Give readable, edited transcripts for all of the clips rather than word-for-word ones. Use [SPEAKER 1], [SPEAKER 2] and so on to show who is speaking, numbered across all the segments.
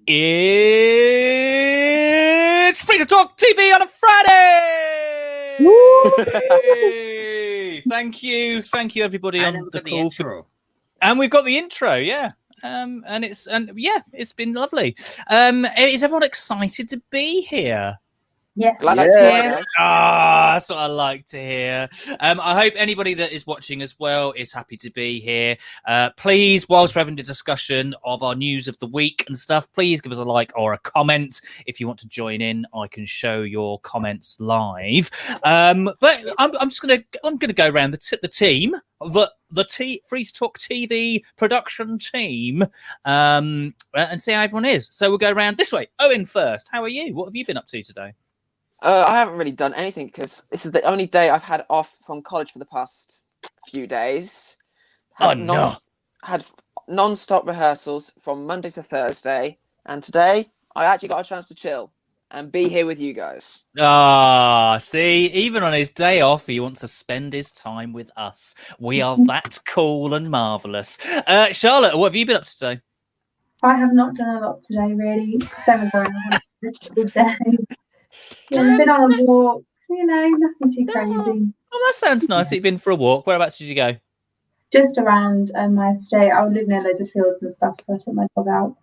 [SPEAKER 1] It's Free to Talk TV on a Friday. Thank you, everybody on the call. And we've got the intro, yeah. It's been lovely. Is everyone excited to be here?
[SPEAKER 2] Yeah.
[SPEAKER 1] That's what I like to hear. I hope anybody that is watching as well is happy to be here. Please, whilst we're having the discussion of our news of the week and stuff, please give us a like or a comment. If you want to join in, I can show your comments live. But I'm gonna go around the team, the Free to Talk TV production team, and see how everyone is. So we'll go around this way. Owen first. How are you? What have you been up to today?
[SPEAKER 3] I haven't really done anything because this is the only day I've had off from college for the past few days. Had non-stop rehearsals from Monday to Thursday, and today I actually got a chance to chill and be here with you guys.
[SPEAKER 1] See, even on his day off, he wants to spend his time with us. We are that cool and marvellous. Charlotte, what have you been up to today?
[SPEAKER 2] I have not done a lot today, really. Same as Brian. I've been on a walk, nothing too crazy.
[SPEAKER 1] Oh, that sounds nice. You've been for a walk. Whereabouts did you go?
[SPEAKER 2] Just around my estate. I live near loads of fields and stuff, so I took my dog out.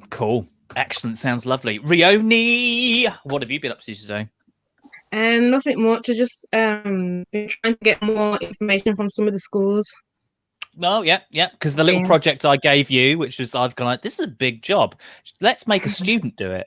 [SPEAKER 1] Cool. Excellent. Sounds lovely. Rioni, what have you been up to today?
[SPEAKER 4] Nothing much. I just been trying to get more information from some of the schools.
[SPEAKER 1] Oh, yeah. Because the little project I gave you, which was I've gone like, this is a big job. Let's make a student do it.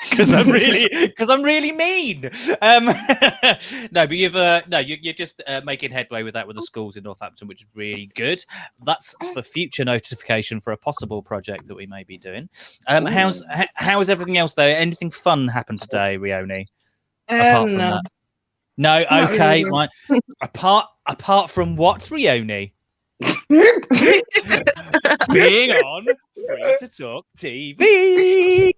[SPEAKER 1] Because I'm really mean. No, but you're just making headway with that with the schools in Northampton, which is really good. That's for future notification for a possible project that we may be doing. How's everything else though? Anything fun happened today, Rioni? Apart from that, no. Okay, really. Right. Apart from what, Rioni? Being on Free to Talk TV.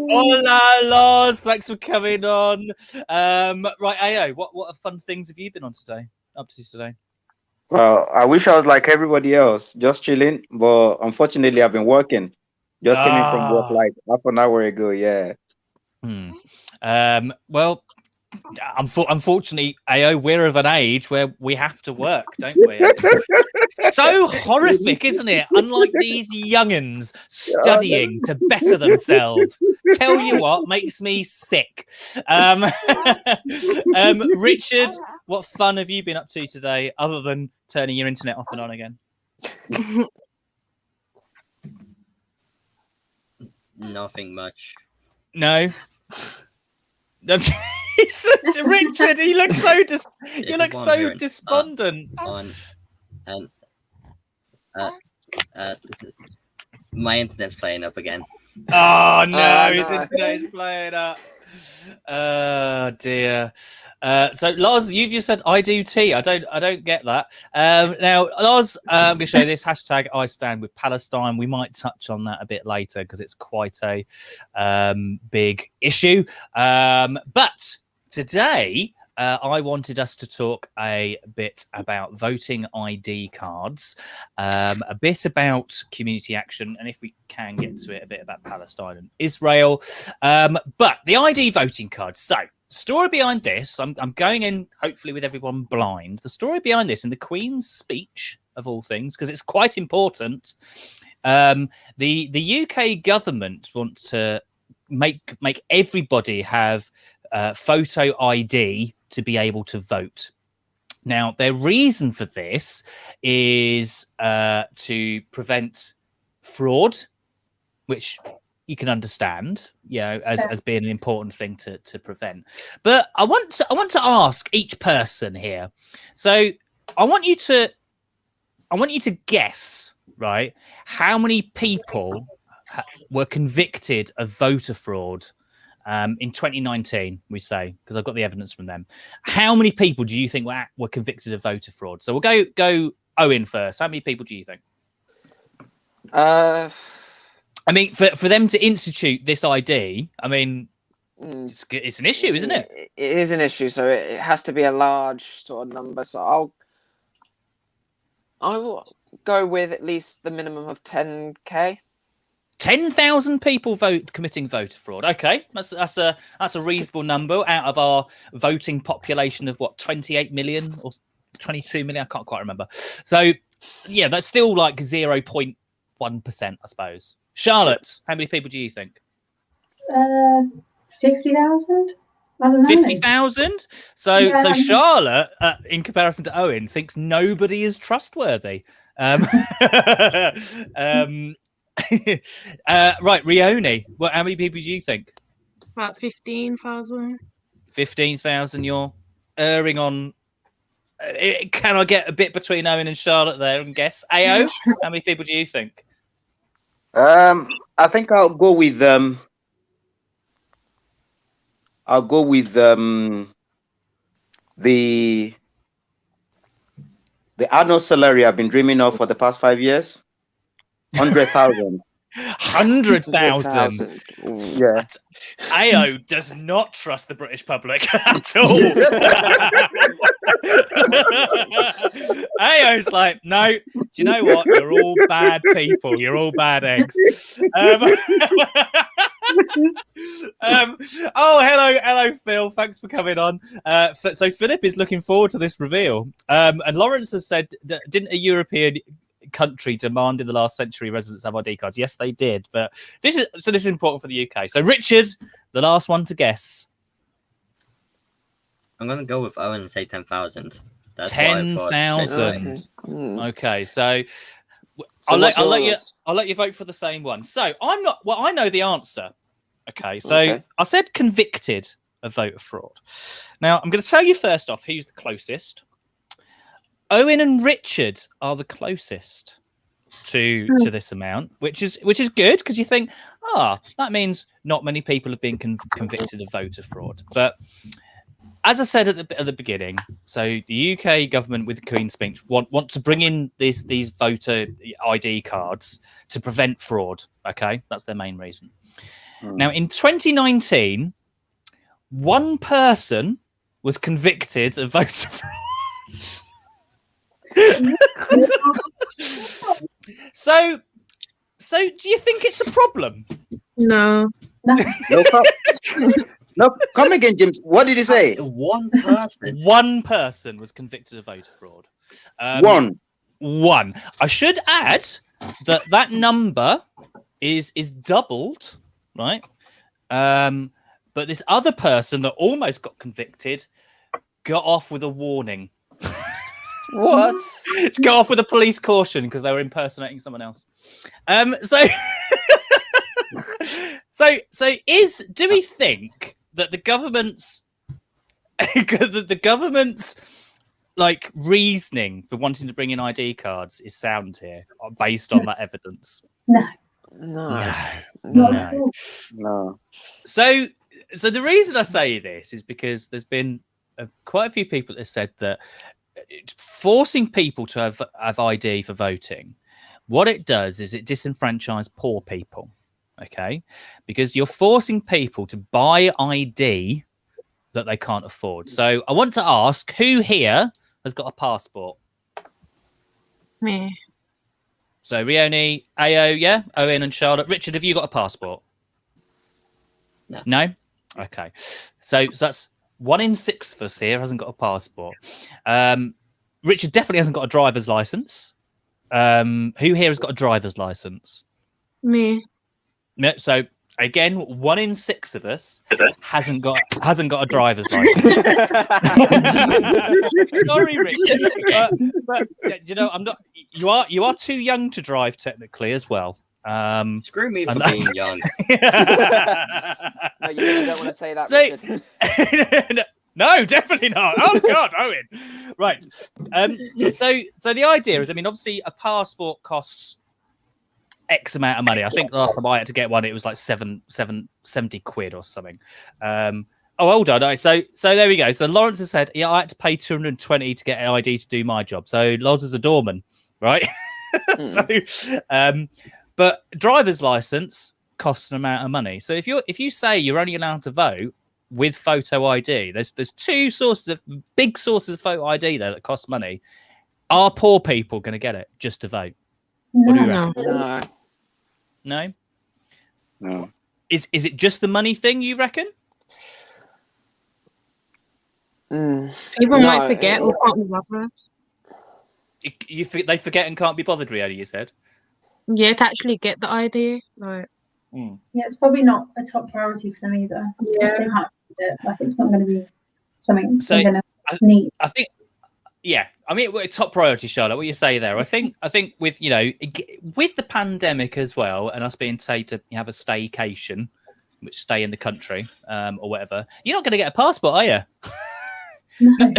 [SPEAKER 1] Hola, Lars. Thanks for coming on. Right, Ayo, what fun things have you been up to today?
[SPEAKER 5] Well, I wish I was like everybody else, just chilling. But unfortunately, I've been working. Just came in from work like half an hour ago. Yeah.
[SPEAKER 1] Well. Unfortunately, Ayo, we're of an age where we have to work, don't we? It's so horrific, isn't it? Unlike these young'uns studying to better themselves. Tell you what, makes me sick. Richard, what fun have you been up to today, other than turning your internet off and on again?
[SPEAKER 6] Nothing much.
[SPEAKER 1] No. Richard, you look so despondent.
[SPEAKER 6] My internet's playing up again.
[SPEAKER 1] Oh no, his internet is playing up. Oh dear. So Lars, you've just said I do tea. I don't get that. Now, Lars, I'm gonna show you this hashtag I stand with Palestine. We might touch on that a bit later because it's quite a big issue. But today, I wanted us to talk a bit about voting ID cards, a bit about community action, and if we can get to it, a bit about Palestine and Israel. But the ID voting card. So, story behind this, I'm going in hopefully with everyone blind. The story behind this in the Queen's speech, of all things, because it's quite important. The UK government want to make everybody have photo ID to be able to vote. Now, their reason for this is to prevent fraud, which you can understand, as being an important thing to prevent. But I want to ask each person here. So I want you to guess, right, how many people were convicted of voter fraud in 2019, we say, because I've got the evidence from them. How many people do you think were convicted of voter fraud? So we'll go Owen first. How many people do you think? I mean, for them to institute this ID, I mean, it's an issue, isn't it?
[SPEAKER 3] It is an issue, so it has to be a large sort of number. So go with at least the minimum of 10k.
[SPEAKER 1] 10,000 people committing voter fraud. Okay, that's a reasonable number out of our voting population of what, 28 million or 22 million? I can't quite remember. So yeah, that's still like 0.1%, I suppose. Charlotte, how many people do you think?
[SPEAKER 2] 50,000. I don't know.
[SPEAKER 1] 50,000. So
[SPEAKER 2] Yeah.
[SPEAKER 1] so Charlotte, in comparison to Owen, thinks nobody is trustworthy. Right, Rione. Well, how many people do you think?
[SPEAKER 4] About 15,000.
[SPEAKER 1] 15,000. You're erring on. Can I get a bit between Owen and Charlotte there and guess? Ao, how many people do you think?
[SPEAKER 5] I think I'll go with the annual salary I've been dreaming of for the past 5 years. 100,000.
[SPEAKER 1] 100,000.
[SPEAKER 5] Yeah.
[SPEAKER 1] Ao does not trust the British public at all. Ao's like, no, do you know what? You're all bad people. You're all bad eggs. Oh, hello, Phil. Thanks for coming on. So Philip is looking forward to this reveal. And Lawrence has said, didn't a European country demand in the last century residents have ID cards? Yes, they did. But this is important for the UK. So Richard, the last one to guess.
[SPEAKER 6] I'm gonna go with Owen and say 10,000.
[SPEAKER 1] 10,000. Okay, so
[SPEAKER 3] So
[SPEAKER 1] I'll
[SPEAKER 3] what's yours?
[SPEAKER 1] let you vote for the same one. So I'm not. Well, I know the answer. Okay, so
[SPEAKER 3] Okay.
[SPEAKER 1] I said convicted of voter fraud. Now I'm going to tell you first off who's the closest. Owen and Richard are the closest to this amount, which is good because you think, that means not many people have been convicted of voter fraud. But as I said at the beginning, so the UK government with the Queen's speech want to bring in these voter ID cards to prevent fraud. Okay, that's their main reason. Now, in 2019, one person was convicted of voter fraud. So do you think it's a problem?
[SPEAKER 4] No.
[SPEAKER 5] No, come again, James. What did he say?
[SPEAKER 6] One person.
[SPEAKER 1] One person was convicted of voter fraud. One. I should add that number is doubled, right? But this other person that almost got convicted got off with a warning.
[SPEAKER 3] What?
[SPEAKER 1] To go off with a police caution because they were impersonating someone else. Do we think that the government's like reasoning for wanting to bring in ID cards is sound here, based on that evidence?
[SPEAKER 2] No.
[SPEAKER 5] No.
[SPEAKER 1] So the reason I say this is because there's been quite a few people that have said that forcing people to have ID for voting, what it does is it disenfranchises poor people. Okay, because you're forcing people to buy ID that they can't afford. So I want to ask, who here has got a passport?
[SPEAKER 4] Me.
[SPEAKER 1] So Rione, Ao, yeah, Owen and Charlotte. Richard, have you got a passport? No? Okay. So that's 1 in 6 of us here hasn't got a passport. Richard definitely hasn't got a driver's license. Who here has got a driver's license?
[SPEAKER 4] Me.
[SPEAKER 1] No, so again, 1 in 6 of us hasn't got a driver's license. Sorry, Richard, but you know, I'm not. You are too young to drive technically as well.
[SPEAKER 6] Screw me for being young.
[SPEAKER 3] No, you really don't want to say that, Richard.
[SPEAKER 1] No, definitely not. Oh God, Owen. Right. So the idea is, I mean, obviously, a passport costs X amount of money. I think the last time I had to get one, it was like 70 quid or something. Oh, hold on. So there we go. So Lawrence has said, yeah, I had to pay 220 to get an ID to do my job. So Loz is a doorman, right? But driver's license costs an amount of money. So if you say you're only allowed to vote with photo ID, there's two big sources of photo ID there that cost money. Are poor people going to get it just to vote? What do you
[SPEAKER 2] No.
[SPEAKER 1] reckon?
[SPEAKER 3] No.
[SPEAKER 1] No.
[SPEAKER 5] No.
[SPEAKER 1] Is it just the money thing? You reckon?
[SPEAKER 4] People
[SPEAKER 3] No,
[SPEAKER 4] might forget or can't be bothered.
[SPEAKER 1] They forget and can't be bothered. Really, you said.
[SPEAKER 4] Yeah, to actually get the idea. Like,
[SPEAKER 2] Yeah, it's probably not a top priority for them either.
[SPEAKER 4] Yeah.
[SPEAKER 2] They might do it. Like, it's not going to be something
[SPEAKER 1] So,
[SPEAKER 2] they're going to need.
[SPEAKER 1] I think, yeah. I mean, top priority, Charlotte. What you say there? I think with with the pandemic as well, and us being told to have a staycation, which stay in the country, or whatever. You're not going to get a passport, are you?
[SPEAKER 2] No.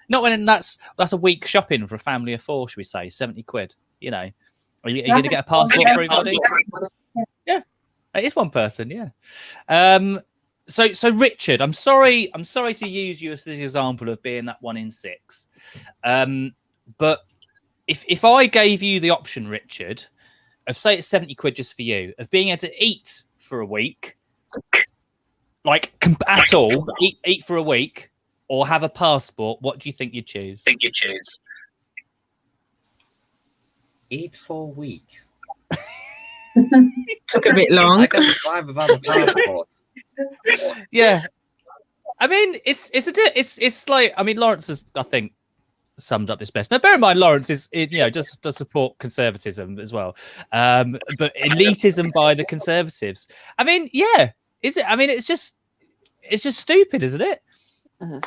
[SPEAKER 1] Not when that's a week shopping for a family of 4, should we say? 70 quid. You know, are you going to get a passport for everybody? Yeah, it is one person. Yeah. So Richard, I'm sorry to use you as this example of being that 1 in 6. But if I gave you the option, Richard, of say it's 70 quid just for you, of being able to eat for a week, like at all, eat for a week, or have a passport, what do you think you'd choose?
[SPEAKER 6] Eat for a week.
[SPEAKER 4] took a bit long.
[SPEAKER 6] I can survive without a passport.
[SPEAKER 1] Yeah, I mean, it's like, I mean, Lawrence has, I think, summed up this best. Now, bear in mind, Lawrence is just does support conservatism as well, but elitism by the conservatives. I mean, yeah, is it? I mean, it's just stupid, isn't it?
[SPEAKER 2] Yeah.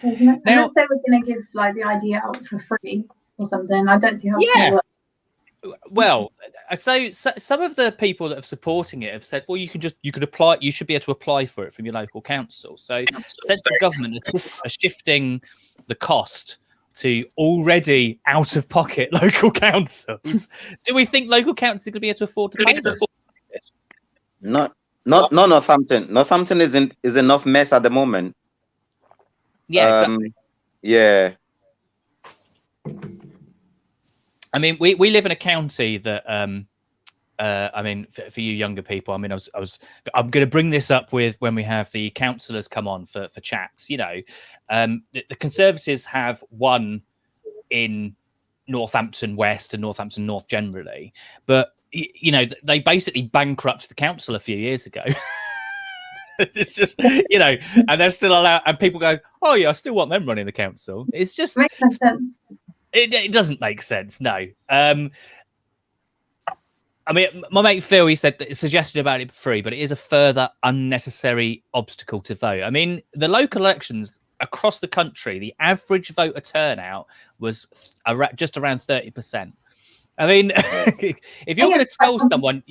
[SPEAKER 2] Unless they were going to give like the ID out for free or something, I don't see how it's going to work.
[SPEAKER 1] Well, so some of the people that are supporting it have said, well, you could apply, you should be able to apply for it from your local council. So central government are shifting the cost to already out of pocket local councils. Do we think local councils are going to be able to afford to pay this?
[SPEAKER 5] Not Northampton. Northampton is enough mess at the moment.
[SPEAKER 1] Yeah, exactly.
[SPEAKER 5] Yeah.
[SPEAKER 1] I mean, we live in a county that, I mean, for you younger people, I mean, I'm going to bring this up with when we have the councillors come on for chats. You know, the Conservatives have one in Northampton West and Northampton North generally, but you know, they basically bankrupted the council a few years ago. It's just, you know, and they're still allowed, and people go, oh yeah, I still want them running the council. It's just,
[SPEAKER 2] Makes no sense.
[SPEAKER 1] it doesn't make sense. No. I mean, my mate Phil, he said that it's suggested about it for free, but it is a further unnecessary obstacle to vote. I mean, the local elections across the country, the average voter turnout was just around 30%. I mean, if you're going to tell someone,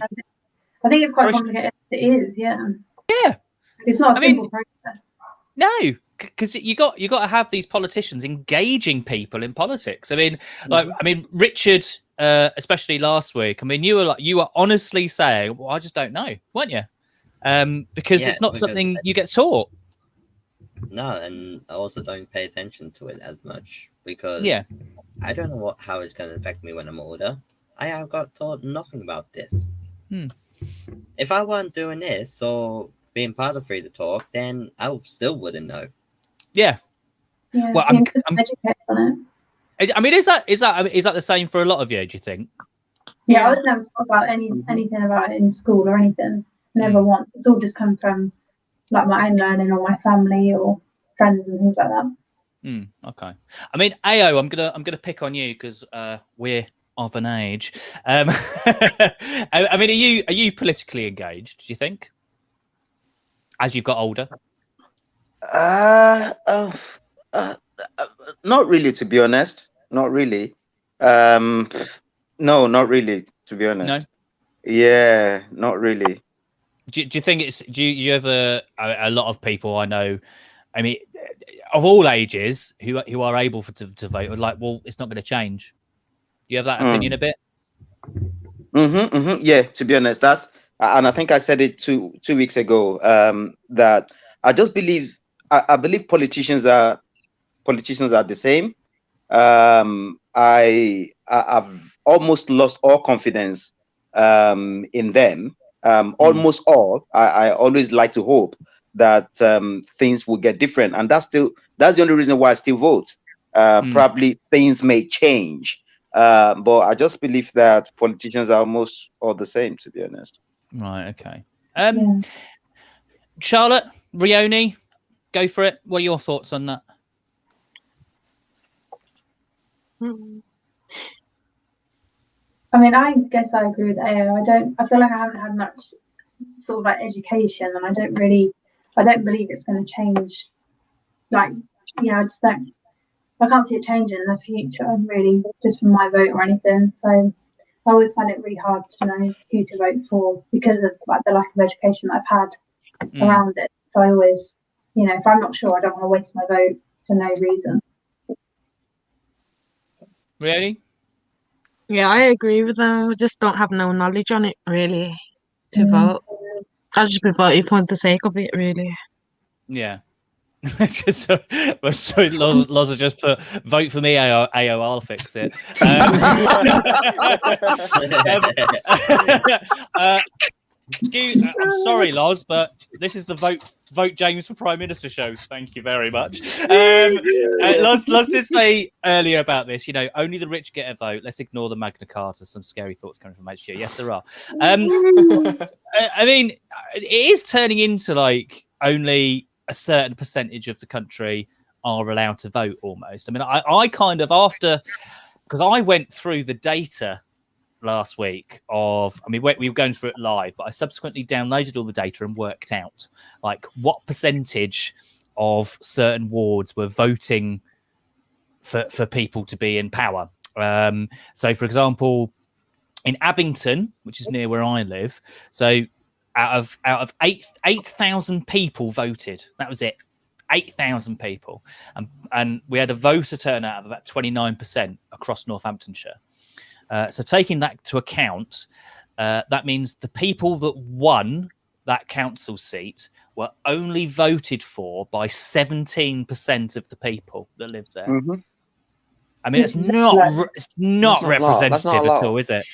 [SPEAKER 2] I think it's quite complicated. It is, yeah.
[SPEAKER 1] Yeah.
[SPEAKER 2] It's not a simple process.
[SPEAKER 1] No, because you got to have these politicians engaging people in politics. I mean, Richard, especially last week. I mean, you were honestly saying, "Well, I just don't know," weren't you? Because it's not something you get taught.
[SPEAKER 6] No, and I also don't pay attention to it as much because I don't know how it's going to affect me when I'm older. I have got taught nothing about this. If I weren't doing this or being part of Free2talk, then I still wouldn't know.
[SPEAKER 2] Yeah.
[SPEAKER 1] Well,
[SPEAKER 2] I'm educated on
[SPEAKER 1] it. I mean, is that the same for a lot of you? Do you think?
[SPEAKER 2] Yeah, I was never taught about anything about it in school or anything. Never once. It's all just come from like my own learning or my family or friends and things like that.
[SPEAKER 1] Okay. I mean, Ao, I'm gonna pick on you because we're of an age. I mean, are you politically engaged? Do you think, as you've got older?
[SPEAKER 5] Not really, to be honest. Not really. No, not really, to be honest. No? Yeah, not really.
[SPEAKER 1] Do you think it's? Do you ever? A lot of people I know, I mean, of all ages, who are able to vote, are like, well, it's not going to change. Do you have that opinion a bit?
[SPEAKER 5] Yeah, to be honest, and I think I said it two weeks ago. That I just believe. I believe politicians are the same. I've almost lost all confidence in them. Almost all. I always like to hope that things will get different, and that's the only reason why I still vote. probably things may change. But I just believe that politicians are almost all the same, to be honest.
[SPEAKER 1] Right. Okay. Charlotte, Rioni, go for it. What are your thoughts on that?
[SPEAKER 2] I mean, I guess I agree with AO. I feel like I haven't had much sort of like education, and I don't believe it's going to change. Like, I just don't. I can't see it changing in the future, really, just from my vote or anything. So I always find it really hard to know who to vote for because of like the lack of education that I've had around it. So I always, if I'm not sure, I don't want to waste my vote for no reason.
[SPEAKER 1] Really?
[SPEAKER 4] Yeah, I agree with them. We just don't have no knowledge on it, really, to vote. I just be voting for the sake of it, really.
[SPEAKER 1] Yeah. Sorry, Loza just put vote for me, AO, I'll fix it. I'm sorry, Loz, but this is the vote James for Prime Minister show. Thank you very much. Loz did say earlier about this, only the rich get a vote. Let's ignore the Magna Carta. Some scary thoughts coming from HQ. Yes, there are. I mean, it is turning into like only a certain percentage of the country are allowed to vote almost. I mean, I kind of because I went through the data last week we were going through it live, but I subsequently downloaded all the data and worked out like what percentage of certain wards were voting for people to be in power. So for example, in Abington, which is near where I live, so out of 8,000 people voted. That was it. 8,000 people. And we had a voter turnout of about 29% across Northamptonshire. So taking that to account, that means the people that won that council seat were only voted for by 17% of the people that live there. Mm-hmm. I mean, it's not representative at all, is it?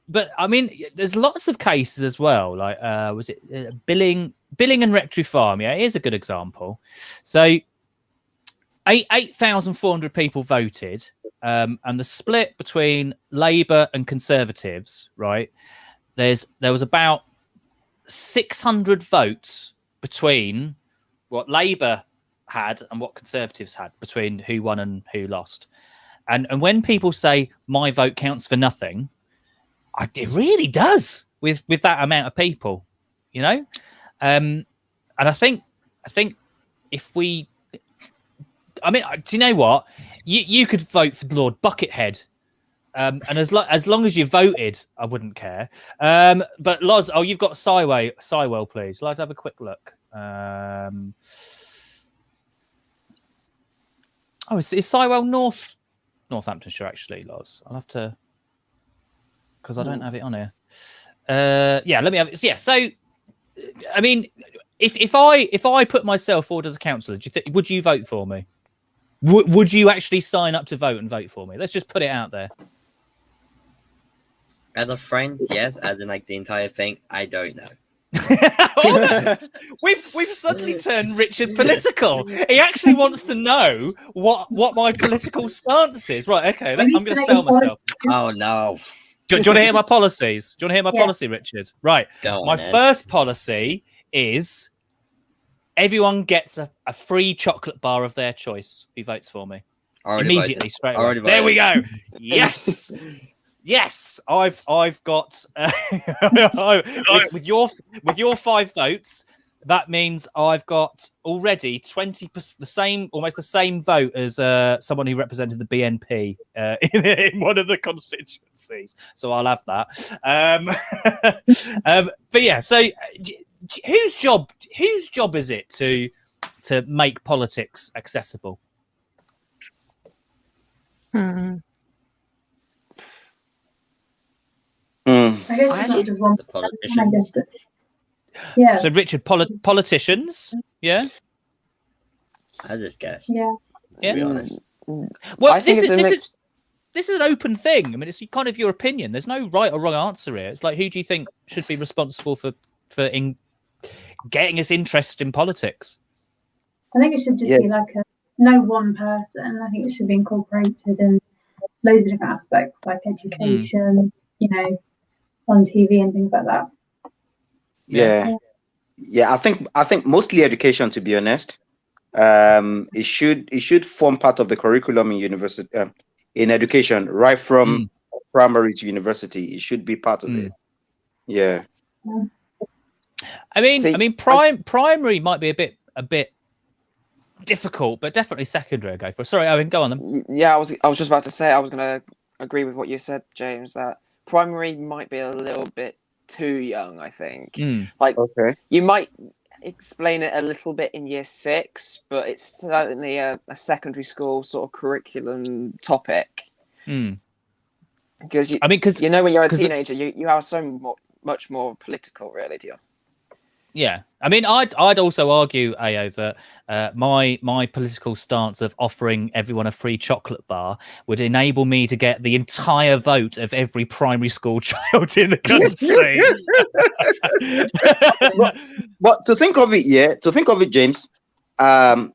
[SPEAKER 1] But I mean, there's lots of cases as well. Like, was it Billing and Rectory Farm? Yeah, here's a good example. So, 8,400 people voted, and the split between Labour and Conservatives, right? There was about 600 votes between what Labour had and what Conservatives had, between who won and who lost. And when people say my vote counts for nothing, it really does with that amount of people, and I think if we, I mean, do you know what? You could vote for Lord Buckethead, and as long as you voted, I wouldn't care. But Loz, you've got Sywell, please. I'd like to have a quick look. Is Sywell Northamptonshire actually, Loz? I'll have to, because I don't have it on here. Yeah, let me have it. Yeah, so I mean, if I put myself forward as a councillor, would you vote for me? Would you actually sign up to vote and vote for me? Let's just put it out there.
[SPEAKER 6] As a friend, yes. As in like the entire thing, I don't know.
[SPEAKER 1] We've suddenly turned Richard political. He actually wants to know what my political stance is. Right, okay, I'm going to sell myself.
[SPEAKER 6] Oh no.
[SPEAKER 1] Do you want to hear my policies? Do you want to hear my policy, Richard? Right. My first policy is everyone gets a free chocolate bar of their choice who votes for me. Immediately, straight away. There we go. Yes. Yes, I've got with your 5 votes. That means I've got already 20%, almost the same vote as someone who represented the BNP in one of the constituencies. So I'll have that. But yeah, so whose job is it to make politics accessible?
[SPEAKER 2] I guess it's not just one person. Yeah.
[SPEAKER 1] So Richard, politicians, yeah.
[SPEAKER 6] I just guessed.
[SPEAKER 2] Yeah.
[SPEAKER 6] To be honest.
[SPEAKER 1] Well, this is an open thing. I mean, it's kind of your opinion. There's no right or wrong answer here. It's like, who do you think should be responsible for getting us interested in politics?
[SPEAKER 2] I think it should just be like no one person. I think it should be incorporated in loads of different aspects, like education, you know, on TV and things like that.
[SPEAKER 5] Yeah. I think mostly education, to be honest. It should form part of the curriculum in university, in education, right from primary to university. It should be part of it. Yeah.
[SPEAKER 1] I mean, primary might be a bit difficult, but definitely secondary. I go for. Sorry, Owen, go on then.
[SPEAKER 3] Yeah, I was just about to say, I was going to agree with what you said, James, that primary might be a little bit too young, I think. Like, you might explain it a little bit in year 6, but it's certainly a secondary school sort of curriculum topic. Because you know, when you're a teenager, you are so much more political, really, do you?
[SPEAKER 1] Yeah, I mean, I'd also argue, Ao, that my political stance of offering everyone a free chocolate bar would enable me to get the entire vote of every primary school child in the country.
[SPEAKER 5] But to think of it, James, I'm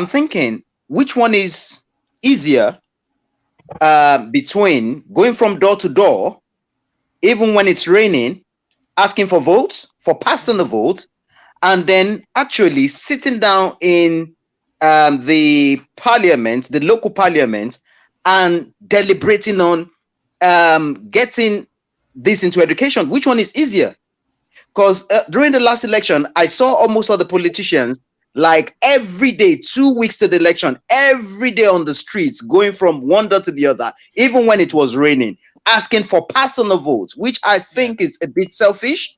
[SPEAKER 5] thinking which one is easier between going from door to door, even when it's raining, asking for votes, for passing the vote, and then actually sitting down in the parliament, the local parliament, and deliberating on getting this into education. Which one is easier? Because during the last election, I saw almost all the politicians, like every day, 2 weeks to the election, every day on the streets, going from one door to the other, even when it was raining, asking for personal votes, which I think is a bit selfish.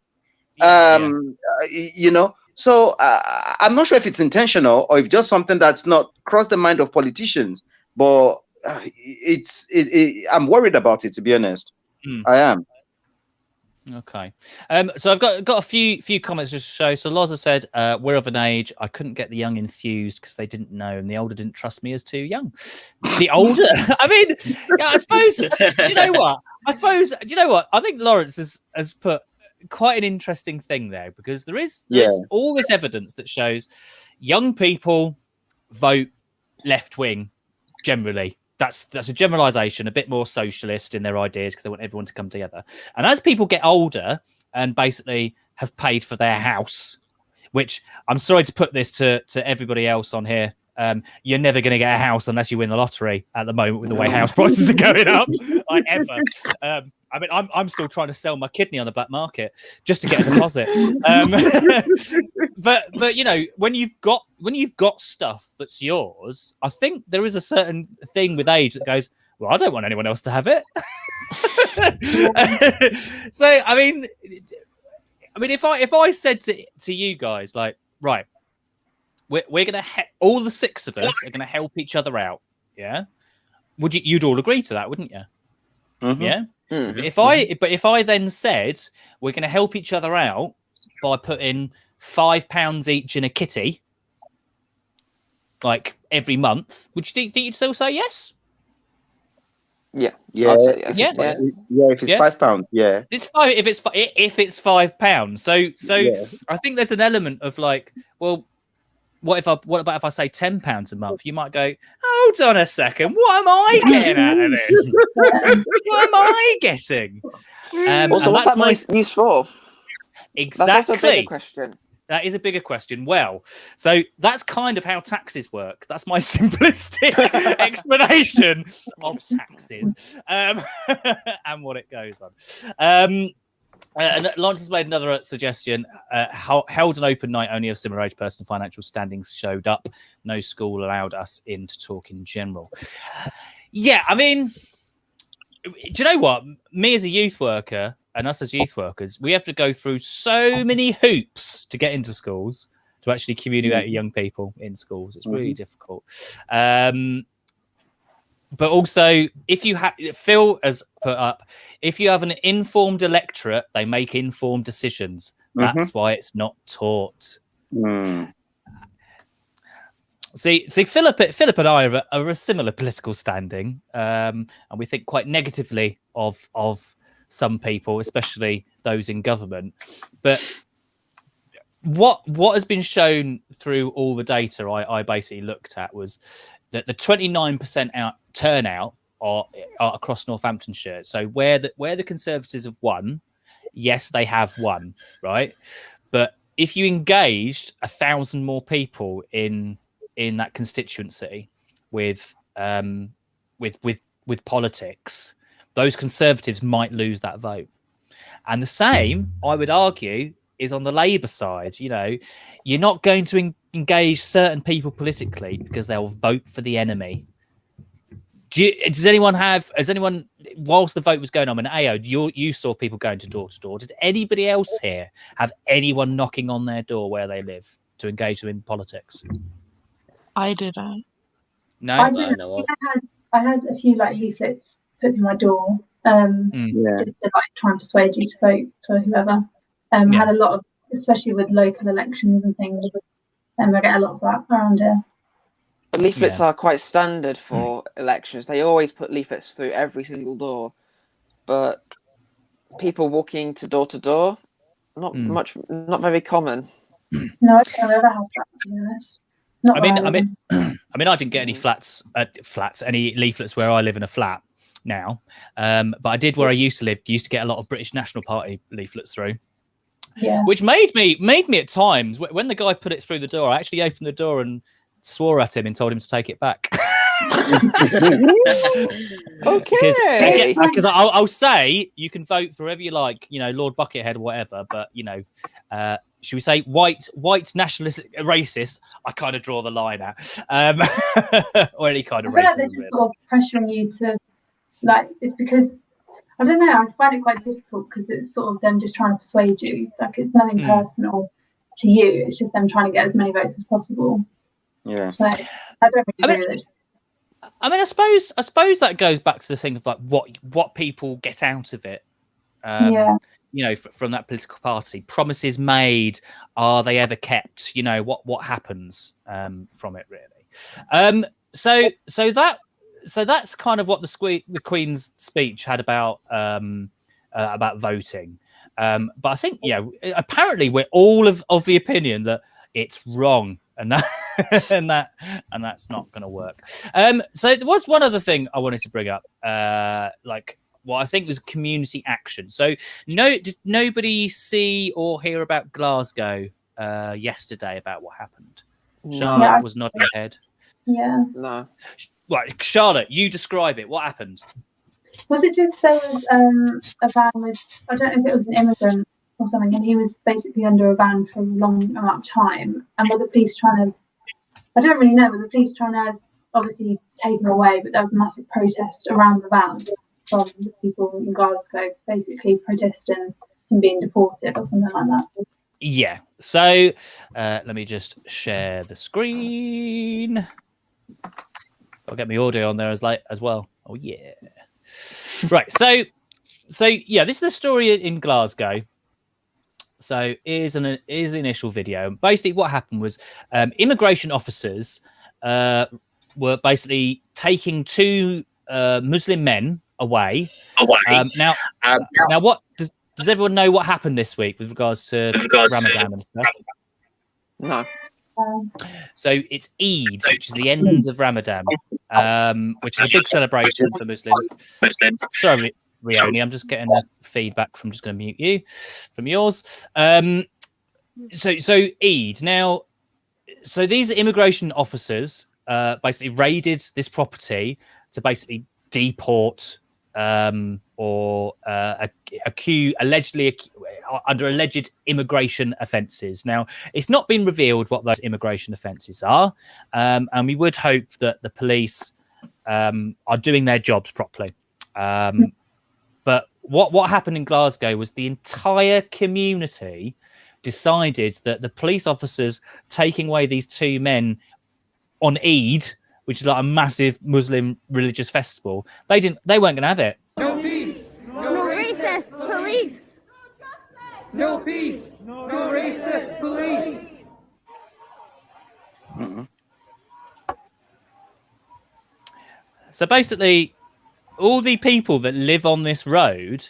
[SPEAKER 5] You know, so I'm not sure if it's intentional or if just something that's not crossed the mind of politicians, but I'm worried about it, to be honest. I am.
[SPEAKER 1] Okay. So I've got a few comments just to show. So Loza said, we're of an age I couldn't get the young enthused because they didn't know, and the older didn't trust me as too young. The older, I mean, yeah, I suppose, do you know what? I think Lawrence has put quite an interesting thing there, because there is all this evidence that shows young people vote left wing generally. That's a generalization, a bit more socialist in their ideas because they want everyone to come together. And as people get older and basically have paid for their house, which I'm sorry to put this to everybody else on here, you're never going to get a house unless you win the lottery at the moment with the way house prices are going up, like ever. I mean, I'm still trying to sell my kidney on the black market just to get a deposit. But you know, when you've got stuff that's yours, I think there is a certain thing with age that goes, well, I don't want anyone else to have it. So I mean, if I said to you guys, like, right, we're gonna all the 6 of us are gonna help each other out, yeah? You'd all agree to that, wouldn't you? Yeah. If I then said we're going to help each other out by putting £5 each in a kitty, like every month, would you think you'd still say yes?
[SPEAKER 3] Yeah.
[SPEAKER 5] Yes.
[SPEAKER 1] Yeah.
[SPEAKER 5] If it's £5, yeah.
[SPEAKER 1] It's five if it's £5. So yeah. I think there's an element of like, well, what about if I say £10 a month? You might go, hold on a second, what am I getting out of this? What am I getting?
[SPEAKER 3] Also, what's that money used for?
[SPEAKER 1] Exactly.
[SPEAKER 3] That's also a bigger question.
[SPEAKER 1] That is a bigger question. Well, so that's kind of how taxes work. That's my simplistic explanation of taxes and what it goes on. And Lawrence has made another suggestion. Held an open night, only a similar age person and financial standings showed up. No school allowed us in to talk in general. Yeah, I mean, do you know what? Me as a youth worker and us as youth workers, we have to go through so many hoops to get into schools, to actually communicate with young people in schools. It's really difficult. But also, if you have, Phil has put up, if you have an informed electorate, they make informed decisions. That's why it's not taught. See, Philip and I are a similar political standing, and we think quite negatively of some people, especially those in government. But what has been shown through all the data I basically looked at was that the 29% turnout are across Northamptonshire. So where the Conservatives have won, yes, they have won, right? But if you engaged 1,000 more people in that constituency with politics, those Conservatives might lose that vote. And the same, I would argue, is on the Labour side. You know, you're not going to engage certain people politically because they'll vote for the enemy. Has anyone, whilst the vote was going on in AO, you saw people going to door? Did anybody else here have anyone knocking on their door where they live to engage them in politics?
[SPEAKER 4] I didn't.
[SPEAKER 1] No,
[SPEAKER 2] I had a few like leaflets put in my door, just to like try and persuade you to vote for whoever. I had a lot of, especially with local elections and things, I get a lot of that around here.
[SPEAKER 3] Leaflets are quite standard for elections. They always put leaflets through every single door, but people walking to door, not very common.
[SPEAKER 2] No, I don't ever have that, to be honest.
[SPEAKER 1] I mean, I didn't get any any leaflets where I live in a flat now, but I did where I used to live. Used to get a lot of British National Party leaflets through, which made me at times, when the guy put it through the door, I actually opened the door and swore at him and told him to take it back.
[SPEAKER 3] Okay.
[SPEAKER 1] Because I'll say you can vote for whoever you like, you know, Lord Buckethead or whatever, but you know, should we say white nationalist racist? I kind of draw the line at, or any kind of racism.
[SPEAKER 2] Like they're just sort of pressuring you to, like, it's because I don't know. I find it quite difficult because it's sort of them just trying to persuade you. Like it's nothing personal to you. It's just them trying to get as many votes as possible.
[SPEAKER 5] Yeah.
[SPEAKER 2] So I don't really agree with it.
[SPEAKER 1] I mean, I suppose that goes back to the thing of like what people get out of it. You know, from that political party, promises made, are they ever kept? You know, what happens from it really. So that's kind of what the Queen's speech had about voting. But I think apparently we're all of the opinion that it's wrong. And that's not going to work. So there was one other thing I wanted to bring up, like what I think was community action. So did nobody see or hear about Glasgow yesterday about what happened? Charlotte was nodding her head.
[SPEAKER 2] Yeah.
[SPEAKER 3] No.
[SPEAKER 1] Right, Charlotte, you describe it. What happened?
[SPEAKER 2] Was it just there was a van with, I don't know if it was an immigrant or something, and he was basically under a ban for a long amount of time. And were the police trying to, I don't really know, were the police trying to obviously take him away, but there was a massive protest around the van from the people in Glasgow, basically protesting him being deported or something like that.
[SPEAKER 1] Yeah. So let me just share the screen. I'll get my audio on there as well. Oh yeah. Right. So yeah, this is the story in Glasgow. So here's the initial video. Basically, what happened was immigration officers were basically taking two Muslim men away. Now, what does everyone know what happened this week with regards to Ramadan and stuff?
[SPEAKER 3] No.
[SPEAKER 1] So it's Eid, which is the end of Ramadan, which is a big celebration for Muslims. Sorry, Rioni, I'm just getting feedback from. Just going to mute you from yours. So Eid. Now, so these immigration officers basically raided this property to basically deport or allegedly under alleged immigration offences. Now, it's not been revealed what those immigration offences are, and we would hope that the police are doing their jobs properly. But what happened in Glasgow was the entire community decided that the police officers taking away these two men on Eid, which is like a massive Muslim religious festival, they weren't going to have it.
[SPEAKER 7] No peace, no racist police. No peace, no racist police.
[SPEAKER 1] So basically, all the people that live on this road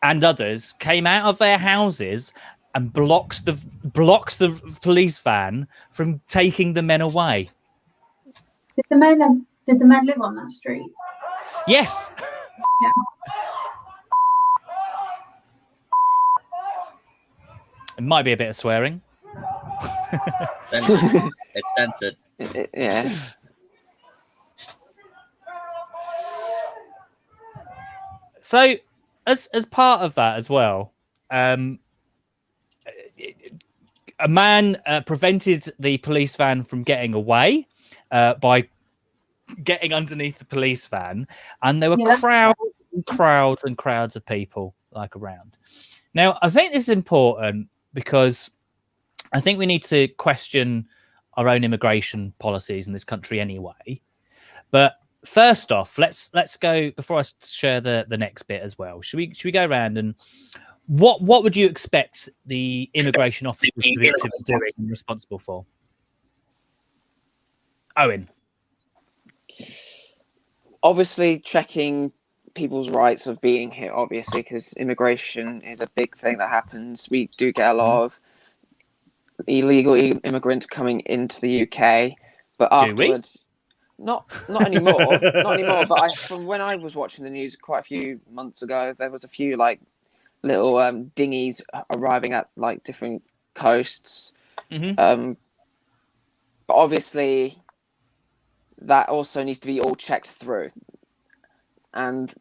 [SPEAKER 1] and others came out of their houses and blocks the police van from taking the men away.
[SPEAKER 2] Did the men live on that street?
[SPEAKER 1] Yes.
[SPEAKER 2] Yeah.
[SPEAKER 1] It might be a bit of swearing.
[SPEAKER 6] Censored. It's censored.
[SPEAKER 3] Yeah.
[SPEAKER 1] So, as part of that as well, a man prevented the police van from getting away by getting underneath the police van, and there were crowds and crowds and crowds of people like around. Now, I think this is important because I think we need to question our own immigration policies in this country anyway. But first off, let's go before I share the next bit as well. Should we go around and what would you expect the immigration officers to be doing and responsible for? Owen.
[SPEAKER 3] Obviously, checking people's rights of being here, obviously, because immigration is a big thing that happens. We do get a lot of illegal immigrants coming into the UK, but afterwards, not anymore, not anymore. But from when I was watching the news quite a few months ago, there was a few like little dinghies arriving at like different coasts. But obviously, that also needs to be all checked through. And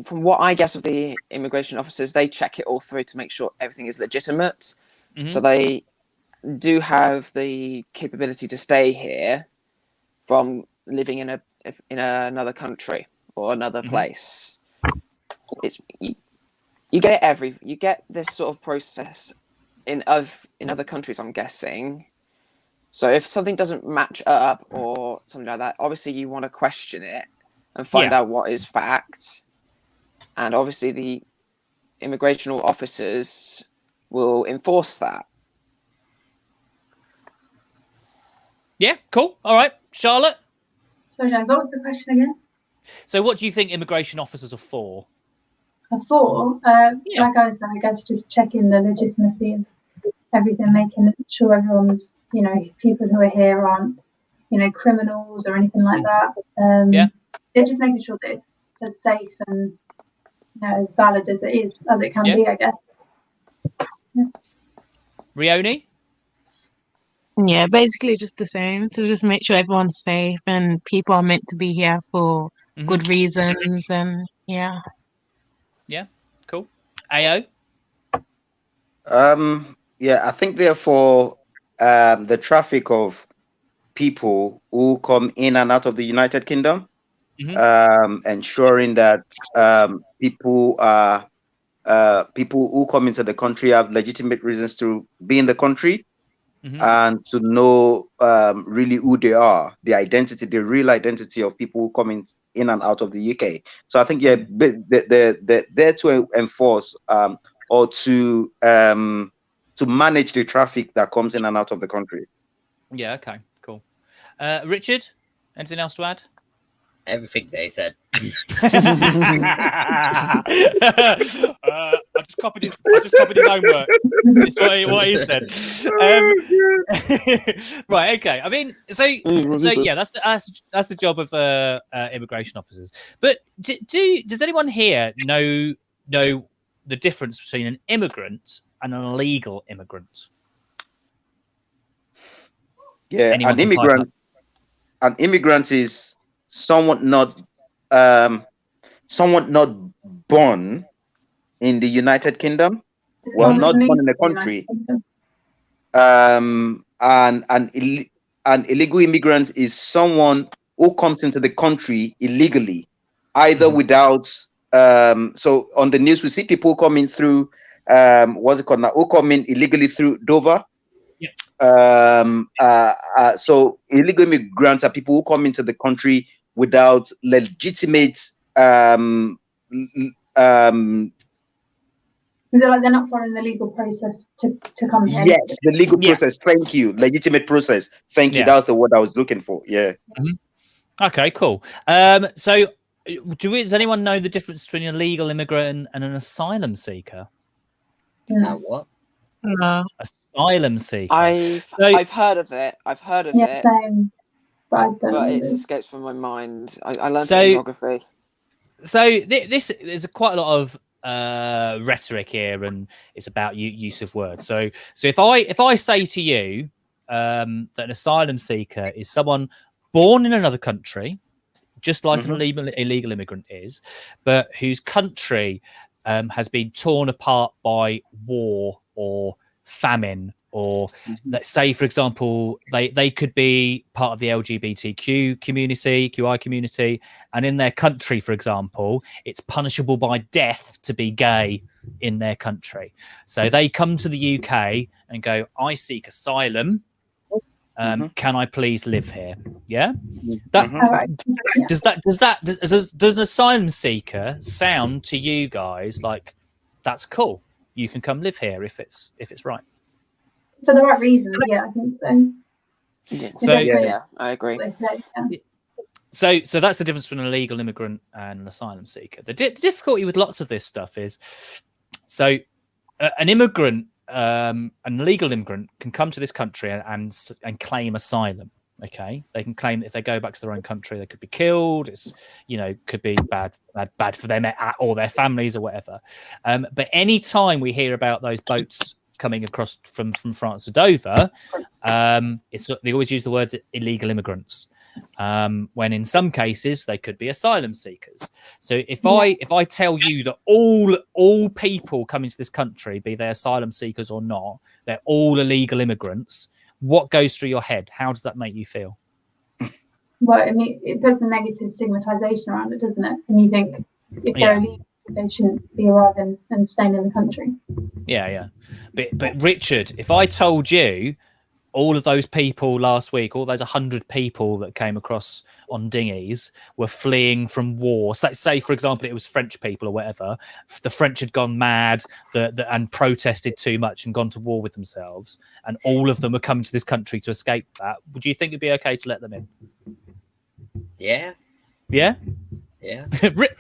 [SPEAKER 3] from what I guess of the immigration officers, they check it all through to make sure everything is legitimate. So they do have the capability to stay here from living in another country or another place. It's you get this sort of process in other countries, I'm guessing. So if something doesn't match up or something like that, obviously you want to question it and find out what is fact. And obviously the immigration officers will enforce that.
[SPEAKER 1] Yeah, cool. All right, Charlotte.
[SPEAKER 2] So, James, what was the question again?
[SPEAKER 1] So what do you think immigration officers are for?
[SPEAKER 2] Like I was saying, I guess just checking the legitimacy of everything, making sure everyone's, people who are here aren't, criminals or anything like that. They're just making sure that it's as safe and as valid as it can be, I guess.
[SPEAKER 1] Rioni?
[SPEAKER 4] Yeah, basically just the same. To just make sure everyone's safe and people are meant to be here for good reasons. And yeah,
[SPEAKER 1] cool. AO?
[SPEAKER 5] I think therefore the traffic of people who come in and out of the United Kingdom, ensuring that people who come into the country have legitimate reasons to be in the country. And to know really who they are, the real identity of people who come in and out of the UK. So I think they're there to enforce or to manage the traffic that comes in and out of the country.
[SPEAKER 1] Yeah. Okay. Cool. Richard, anything else to add?
[SPEAKER 6] Everything they said.
[SPEAKER 1] I just copied his homework. It's what he said. Right. Okay. I mean, so yeah, that's the job of immigration officers. But does anyone here know the difference between an immigrant and an illegal immigrant?
[SPEAKER 5] Yeah, an immigrant is someone not born in the United Kingdom, not born in the country. An illegal immigrant is someone who comes into the country illegally, either without. So on the news we see people coming through. What's it called now? Who come in illegally through Dover. So illegal immigrants are people who come into the country without legitimate
[SPEAKER 2] they're not following the legal process to come here.
[SPEAKER 5] Yes, the legal process. Thank you. Legitimate process. Thank you. That was the word I was looking for. Yeah.
[SPEAKER 1] Okay, cool. So does anyone know the difference between a legal immigrant and an asylum seeker?
[SPEAKER 2] No.
[SPEAKER 6] What?
[SPEAKER 4] No.
[SPEAKER 1] Asylum seeker.
[SPEAKER 3] I've heard of it. I've heard of it.
[SPEAKER 2] Same. But I don't
[SPEAKER 3] But
[SPEAKER 2] know.
[SPEAKER 3] it escapes from my mind. I learned
[SPEAKER 1] So-
[SPEAKER 3] it in geography.
[SPEAKER 1] So there's quite a lot of rhetoric here, and it's about use of words. So if I say to you that an asylum seeker is someone born in another country, just like an illegal immigrant is, but whose country has been torn apart by war or famine, or let's say, for example, they could be part of the LGBTQ community, QI community, and in their country, for example, it's punishable by death to be gay in their country. So they come to the UK and go, I seek asylum. Can I please live here? Yeah. Does an asylum seeker sound to you guys like that's cool? You can come live here if it's right.
[SPEAKER 2] For the right reasons, yeah, I think so.
[SPEAKER 3] Yeah, I agree.
[SPEAKER 1] So that's the difference between an illegal immigrant and an asylum seeker. The difficulty with lots of this stuff is, so an immigrant, an illegal immigrant, can come to this country and claim asylum. Okay, they can claim that if they go back to their own country, they could be killed. It's, could be bad for them or their families or whatever. But any time we hear about those boats coming across from France to Dover, they always use the words illegal immigrants, when in some cases they could be asylum seekers. So if I tell you that all people coming to this country, be they asylum seekers or not, they're all illegal immigrants, what goes through your head? How does that make you feel?
[SPEAKER 2] Well, I mean, it puts a negative stigmatization around it, doesn't it? And you think if they're illegal, they shouldn't be arriving and staying in the country.
[SPEAKER 1] Yeah. But Richard, if I told you all of those people last week, all those 100 people that came across on dinghies were fleeing from war. Say, for example, it was French people or whatever. The French had gone mad and protested too much and gone to war with themselves, and all of them were coming to this country to escape that. Would you think it'd be okay to let them in?
[SPEAKER 6] Yeah.
[SPEAKER 1] Yeah?
[SPEAKER 6] Yeah.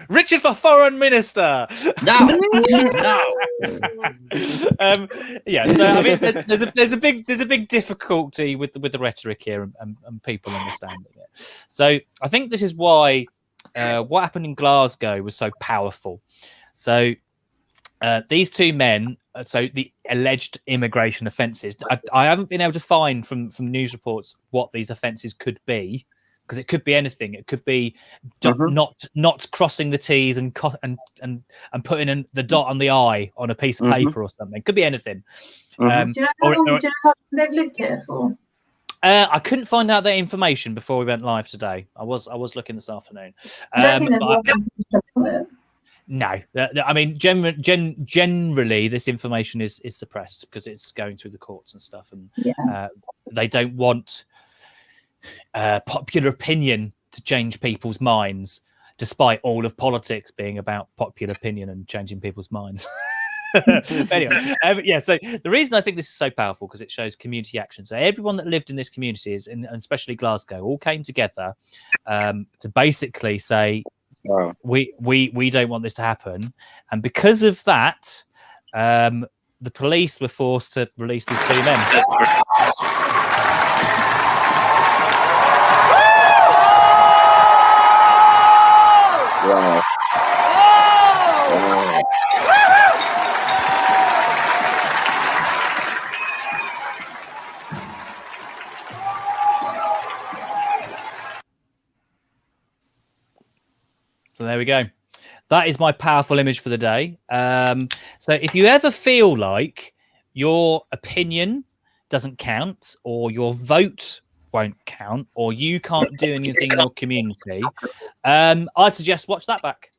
[SPEAKER 1] Richard for Foreign Minister.
[SPEAKER 6] No.
[SPEAKER 1] Yeah. So I mean, there's a big difficulty with the rhetoric here and people understanding it. So I think this is why what happened in Glasgow was so powerful. So these two men. So the alleged immigration offences. I haven't been able to find from news reports what these offences could be. Because it could be anything. It could be not crossing the T's and putting the dot on the I on a piece of paper or something. It could be anything.
[SPEAKER 2] Do you know how long they've lived here for?
[SPEAKER 1] I couldn't find out that information before we went live today. I was looking this afternoon. No, I mean, generally, this information is suppressed because it's going through the courts and stuff, and they don't want popular opinion to change people's minds, despite all of politics being about popular opinion and changing people's minds. Anyway, so the reason I think this is so powerful because it shows community action. So everyone that lived in this community and especially Glasgow all came together to basically say, we don't want this to happen, and because of that, the police were forced to release these two men.
[SPEAKER 5] Wow.
[SPEAKER 1] So there we go. That is my powerful image for the day. So if you ever feel like your opinion doesn't count, or your vote won't count, or you can't do anything in your community, I'd suggest watch that back.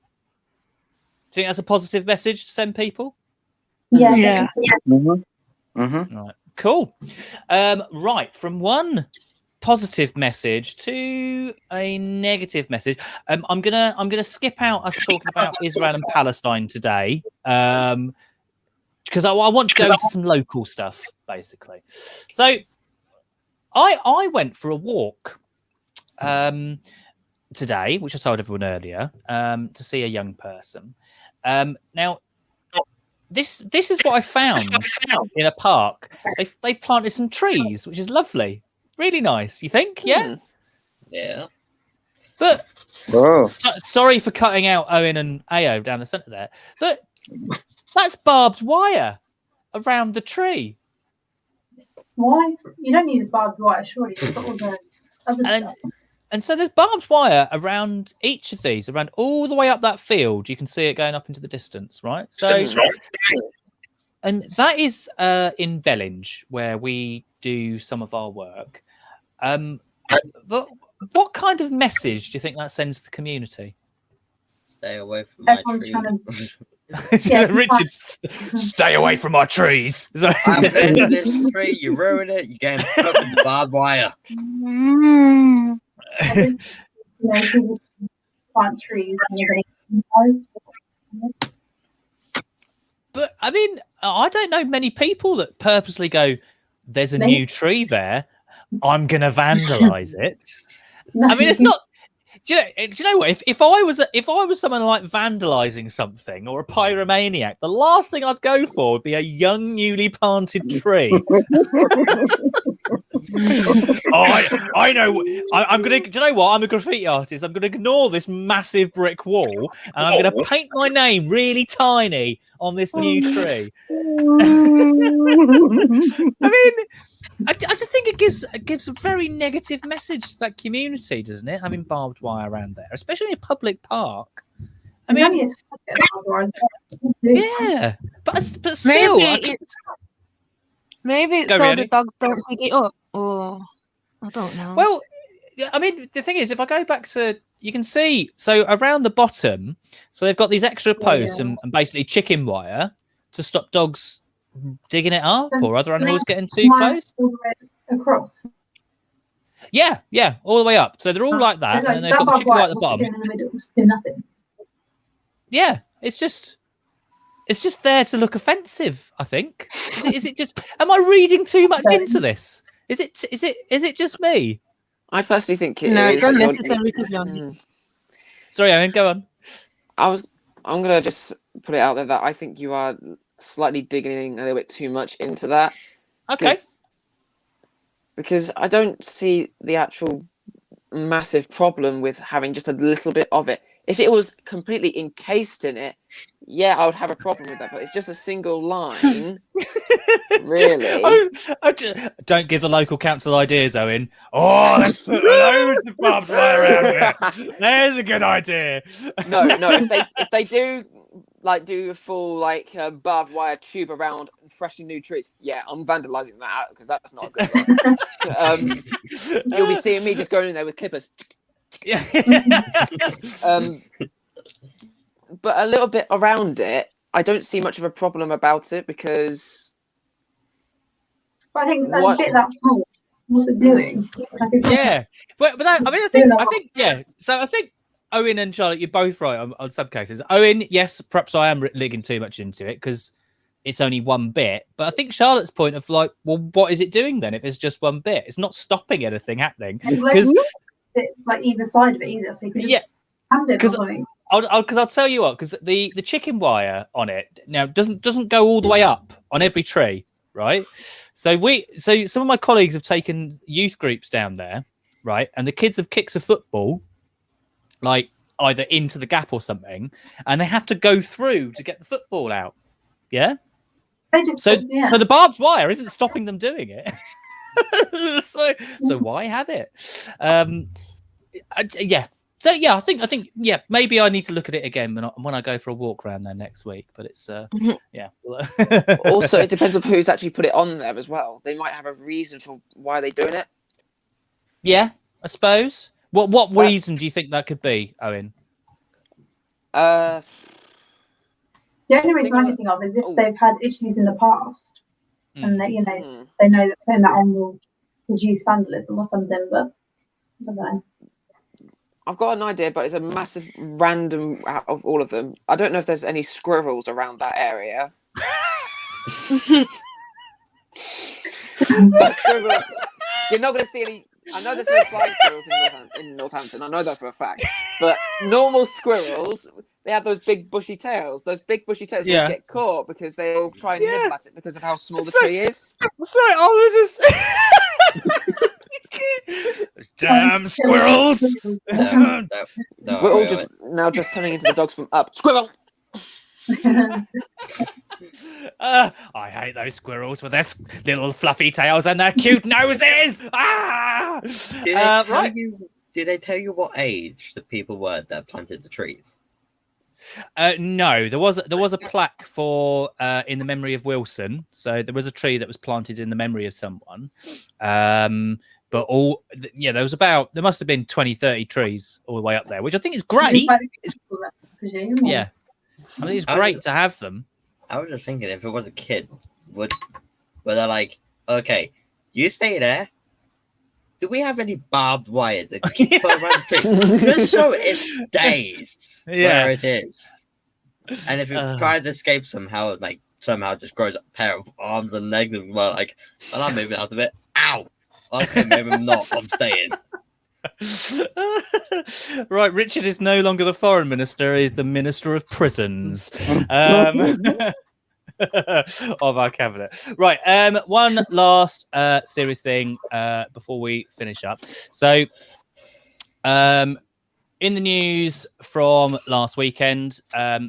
[SPEAKER 1] Do you think that's a positive message to send people?
[SPEAKER 2] Yeah.
[SPEAKER 1] Right. Cool. Right. From one positive message to a negative message. I'm gonna skip out us talking about Israel and Palestine today, because I want to go into some local stuff, basically. So I went for a walk today, which I told everyone earlier, to see a young person. Now, this is what I found in a park. They've planted some trees, which is lovely, really nice. You think? Yeah.
[SPEAKER 6] Yeah.
[SPEAKER 1] But sorry for cutting out Owen and Ao down the centre there, but that's barbed wire around the tree.
[SPEAKER 2] Why? You don't need a barbed wire, surely. You've got all the other stuff.
[SPEAKER 1] And so there's barbed wire around each of these, around all the way up that field. You can see it going up into the distance, right? So, and that is in Bellinge, where we do some of our work. But what kind of message do you think that sends to the community?
[SPEAKER 6] Stay away from my tree.
[SPEAKER 1] Richard, stay away from my trees.
[SPEAKER 6] I'm planting this tree. You ruin it. You're getting put with the barbed wire.
[SPEAKER 2] I think, people plant trees and
[SPEAKER 1] but I mean, I don't know many people that purposely go, there's a new tree there, I'm gonna vandalize it. I mean, it's not. Do you know what? If I was someone like vandalizing something or a pyromaniac, the last thing I'd go for would be a young, newly planted tree. I know. I'm gonna. Do you know what? I'm a graffiti artist. I'm gonna ignore this massive brick wall, and I'm gonna paint my name really tiny on this new tree. I mean, I just think it gives a very negative message to that community, doesn't it? Having barbed wire around there, especially in a public park. I mean, yeah, but still,
[SPEAKER 4] maybe it's so the dogs don't pick it up, or I don't know.
[SPEAKER 1] Well, I mean, the thing is, if I go back to, you can see, so around the bottom, so they've got these extra posts and basically chicken wire to stop dogs digging it up or other animals getting too close.
[SPEAKER 2] Across.
[SPEAKER 1] Yeah, all the way up. So they're all like that, and then they've got the chicken wire at the bottom.
[SPEAKER 2] In the middle, still nothing.
[SPEAKER 1] Yeah, it's just there to look offensive, I think. Is it just? Am I reading too much into this? Is it just me?
[SPEAKER 3] I personally think it is.
[SPEAKER 4] No, it's unnecessary to be honest.
[SPEAKER 1] Sorry, Owen, go on.
[SPEAKER 3] I'm gonna just put it out there that I think you are slightly digging a little bit too much into that.
[SPEAKER 1] Okay.
[SPEAKER 3] Because I don't see the actual massive problem with having just a little bit of it. If it was completely encased in it, yeah, I would have a problem with that. But it's just a single line. Really?
[SPEAKER 1] Don't give the local council ideas, Owen. Oh, let's put loads of barbed wire around here. There's a good idea.
[SPEAKER 3] No. If they do do a full barbed wire tube around freshly new trees, yeah, I'm vandalizing that because that's not a good one. You'll be seeing me just going in there with clippers.
[SPEAKER 1] Yeah.
[SPEAKER 3] But a little bit around it, I don't see much of a problem about it because.
[SPEAKER 2] But I think a bit that small. What's it doing?
[SPEAKER 1] Yeah, but that, I think yeah. So I think Owen and Charlotte, you're both right on some cases. Owen, yes, perhaps I am digging too much into it because it's only one bit. But I think Charlotte's point of well, what is it doing then if it's just one bit? It's not stopping anything happening because
[SPEAKER 2] it's either side of it either. So you can just hand it or something.
[SPEAKER 1] Because I'll tell you what, because the chicken wire on it now doesn't go all the way up on every tree, right? So some of my colleagues have taken youth groups down there, right? And the kids have kicked a football, either into the gap or something, and they have to go through to get the football out. Yeah. So the barbed wire isn't stopping them doing it. so why have it? Yeah. So yeah, I think maybe I need to look at it again when I go for a walk around there next week. But it's yeah.
[SPEAKER 3] Also, it depends on who's actually put it on there as well. They might have a reason for why they're doing it.
[SPEAKER 1] Yeah, I suppose. What reason do you think that could be, Owen?
[SPEAKER 2] The only reason I can think of is if they've had issues in the past, and they know that putting that on will reduce vandalism or something. But I don't know.
[SPEAKER 3] I've got an idea, but it's a massive random out of all of them. I don't know if there's any squirrels around that area. But squirrel, you're not going to see any. I know there's no flying squirrels in Northampton. I know that for a fact. But normal squirrels, they have those big bushy tails. Those big bushy tails will get caught because they all try and nibble at it because of how small the tree is.
[SPEAKER 1] Sorry, this is. Damn squirrels!
[SPEAKER 3] We're all just turning into the dogs from Up. Squirrel!
[SPEAKER 1] I hate those squirrels with their little fluffy tails and their cute noses. Ah!
[SPEAKER 6] Did they tell you what age the people were that planted the trees?
[SPEAKER 1] No, there was a plaque for in the memory of Wilson. So there was a tree that was planted in the memory of someone. But there must have been 20, 30 trees all the way up there, which I think is great. Yeah. I mean, it's great to have them.
[SPEAKER 6] I was just thinking, if it was a kid, were they like, okay, you stay there. Do we have any barbed wire that keep around the tree? Just so it stays where it is. And if it tries to escape somehow, like somehow just grows a pair of arms and legs, and well, I'm moving out of it. Ow! Okay, maybe I'm not. I'm staying.
[SPEAKER 1] Right, Richard is no longer the foreign minister; he's the minister of prisons of our cabinet. Right, one last serious thing before we finish up. So, in the news from last weekend,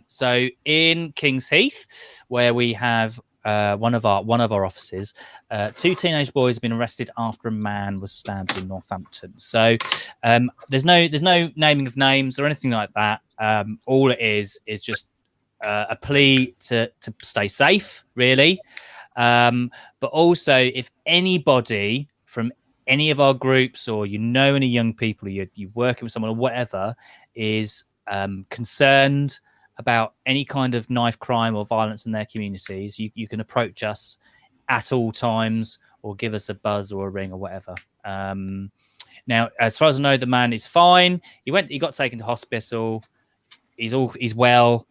[SPEAKER 1] so in King's Heath, where we have one of our offices, 2 teenage boys have been arrested after a man was stabbed in Northampton. So there's no naming of names or anything like that. All it is just a plea to stay safe, really. But also, if anybody from any of our groups, or any young people, you working with someone or whatever, is concerned about any kind of knife crime or violence in their communities, you can approach us at all times or give us a buzz or a ring or whatever. Now, as far as I know, the man is fine. He got taken to hospital. He's well,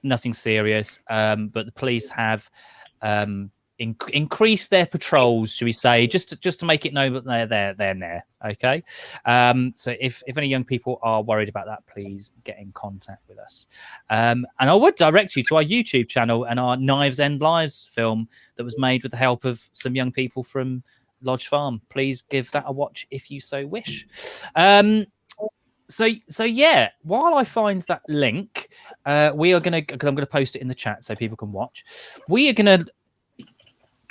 [SPEAKER 1] nothing serious. But the police have increased their patrols, should we say, just to make it known that they're there. Okay. So if any young people are worried about that, please get in contact with us. And I would direct you to our YouTube channel and our Knives End Lives film that was made with the help of some young people from Lodge Farm. Please give that a watch if you so wish. So yeah, while I find that link, we are gonna, because I'm gonna post it in the chat so people can watch. We are gonna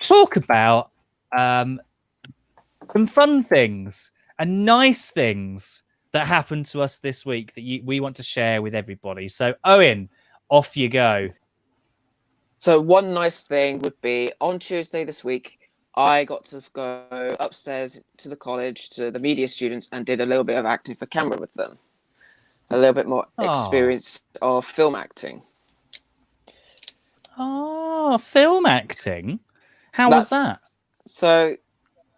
[SPEAKER 1] talk about some fun things and nice things that happened to us this week that we want to share with everybody. So Owen, off you go.
[SPEAKER 3] So one nice thing would be on Tuesday this week, I got to go upstairs to the college, to the media students, and did a little bit of acting for camera with them. A little bit more experience of film acting.
[SPEAKER 1] Oh, film acting? How was that?
[SPEAKER 3] So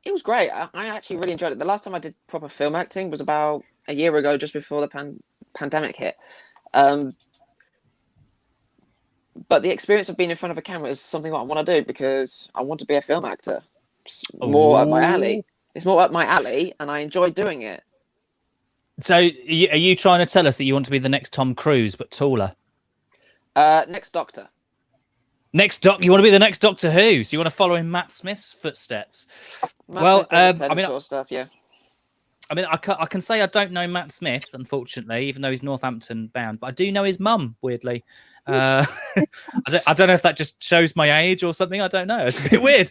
[SPEAKER 3] it was great. I actually really enjoyed it. The last time I did proper film acting was about a year ago, just before the pandemic hit. But the experience of being in front of a camera is something that I want to do because I want to be a film actor. It's more up my alley. It's more up my alley, and I enjoy doing it.
[SPEAKER 1] So, are you trying to tell us that you want to be the next Tom Cruise, but taller?
[SPEAKER 3] Next Doctor.
[SPEAKER 1] You want to be the next Doctor Who? So you want to follow in Matt Smith's footsteps?
[SPEAKER 3] Sort of stuff, yeah.
[SPEAKER 1] I mean, I can say I don't know Matt Smith, unfortunately, even though he's Northampton bound, but I do know his mum, weirdly. I don't know if that just shows my age or something. I don't know. It's a bit weird.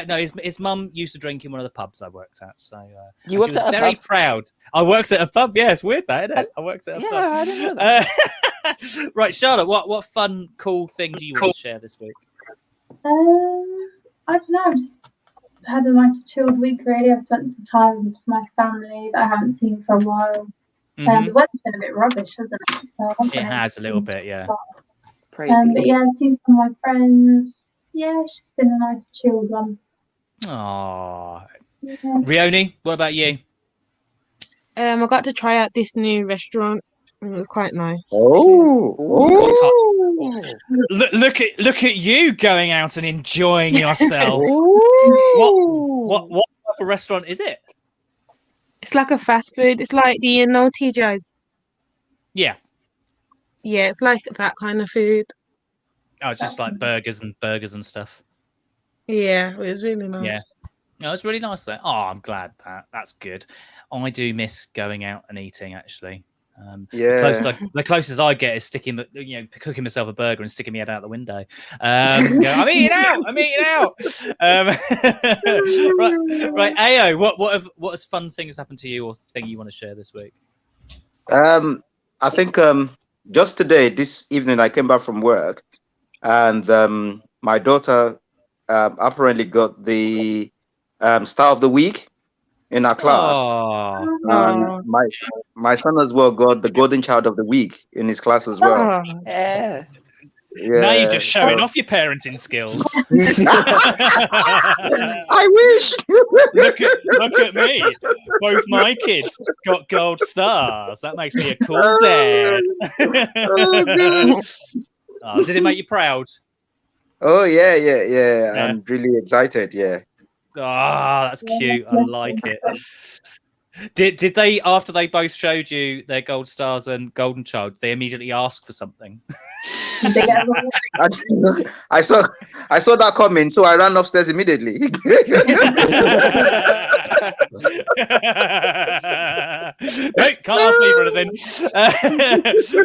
[SPEAKER 1] No, his mum used to drink in one of the pubs I worked at. So
[SPEAKER 3] you worked at a
[SPEAKER 1] very
[SPEAKER 3] pub?
[SPEAKER 1] Proud. I worked at a pub. Yeah, it's weird that, isn't it? I worked at a pub.
[SPEAKER 3] Yeah, I didn't know that.
[SPEAKER 1] Right, Charlotte, what fun, cool thing do you want to share this week?
[SPEAKER 2] I don't know. I've just had a nice chilled week, really. I've spent some time with my family that I haven't seen for a while. The weather's been a bit rubbish, hasn't it? So
[SPEAKER 1] it has a little bit, yeah.
[SPEAKER 2] But yeah, I've seen some of my friends. Yeah, it's just been a nice chilled one.
[SPEAKER 1] Aww. Yeah. Rioni, what about you?
[SPEAKER 4] I got to try out this new restaurant. It was quite nice.
[SPEAKER 1] Look at you going out and enjoying yourself. What type of restaurant is it?
[SPEAKER 4] It's like a fast food. It's like, do you know TJ's?
[SPEAKER 1] Yeah.
[SPEAKER 4] Yeah, it's like that kind of food.
[SPEAKER 1] Oh, it's just like burgers and stuff.
[SPEAKER 4] Yeah, it was really nice.
[SPEAKER 1] Yeah. No, it's really nice there. Oh, I'm glad that's good. I do miss going out and eating, actually. The closest I get is cooking myself a burger and sticking my head out the window. I'm eating out. Right. Ao, what fun things happened to you, or thing you want to share this week?
[SPEAKER 5] I think just today, this evening, I came back from work, and my daughter apparently got the Star of the Week in our class. And my son as well got the Golden Child of the Week in his class as well.
[SPEAKER 3] Yeah.
[SPEAKER 1] Now you're just showing off your parenting skills.
[SPEAKER 5] I wish.
[SPEAKER 1] Look at me. Both my kids got gold stars. That makes me a cool dad. Did it make you proud?
[SPEAKER 5] Oh yeah. I'm really excited. Yeah.
[SPEAKER 1] That's cute. I like it. Did they, after they both showed you their gold stars and golden child, they immediately ask for something?
[SPEAKER 5] I saw that coming, so I ran upstairs immediately.
[SPEAKER 1] Hey, can't ask me for anything.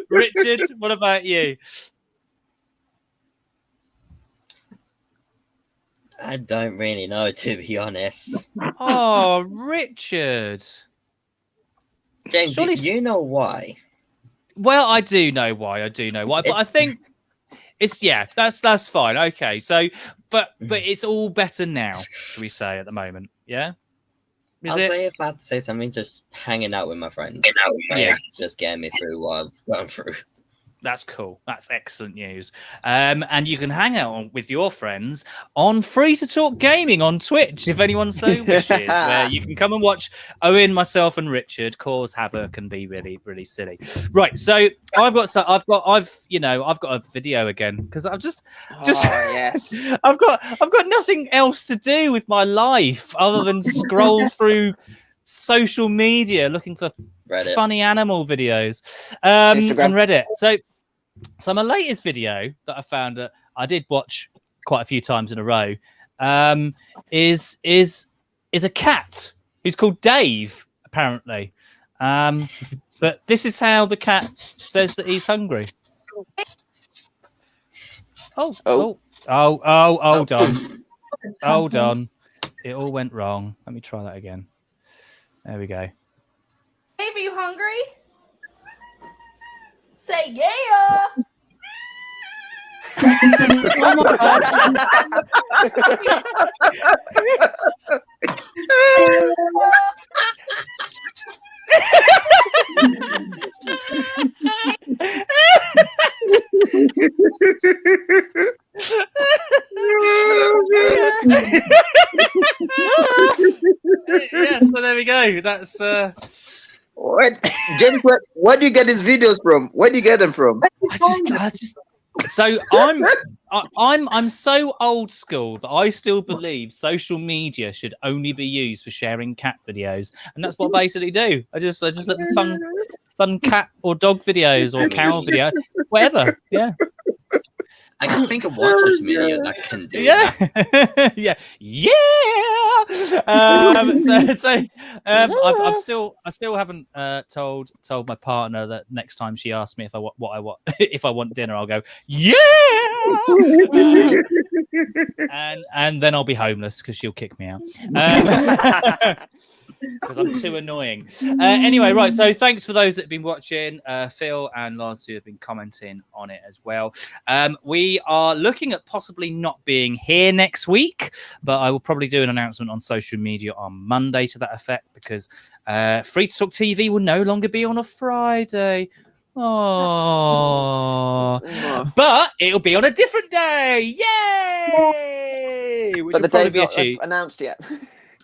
[SPEAKER 1] Richard, what about you?
[SPEAKER 6] I don't really know, to be honest.
[SPEAKER 1] Oh, Richard.
[SPEAKER 6] James, you know why?
[SPEAKER 1] Well, I do know why. But I think that's fine. Okay, so but it's all better now, shall we say, at the moment? Yeah.
[SPEAKER 6] I'll say, if I had to say something, just hanging out with my friends. Just getting me through what I've gone through.
[SPEAKER 1] That's cool. That's excellent news. And you can hang out with your friends on Free to Talk Gaming on Twitch if anyone so wishes. Where you can come and watch Owen, myself, and Richard cause havoc and be really, really silly. Right. So I've got a video again because I've just
[SPEAKER 3] yes.
[SPEAKER 1] I've got nothing else to do with my life other than scroll through social media looking for
[SPEAKER 6] Reddit.
[SPEAKER 1] Funny animal videos on Reddit. So my latest video that I found that I did watch quite a few times in a row is a cat who's called Dave, apparently. But this is how the cat says that he's hungry. Hold on. Hold on. It all went wrong. Let me try that again. There we go.
[SPEAKER 7] Dave, are you hungry? Say yeah!
[SPEAKER 4] Oh my God.
[SPEAKER 1] Yes, well there we go. That's
[SPEAKER 5] What, James? Where do you get these videos from? Where do you get them from?
[SPEAKER 1] So I'm so old school that I still believe social media should only be used for sharing cat videos, and that's what I basically do. I just look for fun cat or dog videos or cow video, whatever. Yeah.
[SPEAKER 6] I can think of one social media that can do
[SPEAKER 1] that. Yeah. I still haven't told my partner that next time she asks me if I want dinner, I'll go and then I'll be homeless because she'll kick me out. Because I'm too annoying. Anyway, right. So thanks for those that have been watching. Phil and Lars who have been commenting on it as well. We are looking at possibly not being here next week, but I will probably do an announcement on social media on Monday to that effect because Free to Talk TV will no longer be on a Friday. Oh, but it'll be on a different day. Yay! Which
[SPEAKER 3] but the
[SPEAKER 1] will
[SPEAKER 3] day's
[SPEAKER 1] be
[SPEAKER 3] not
[SPEAKER 1] achieved.
[SPEAKER 3] Announced yet.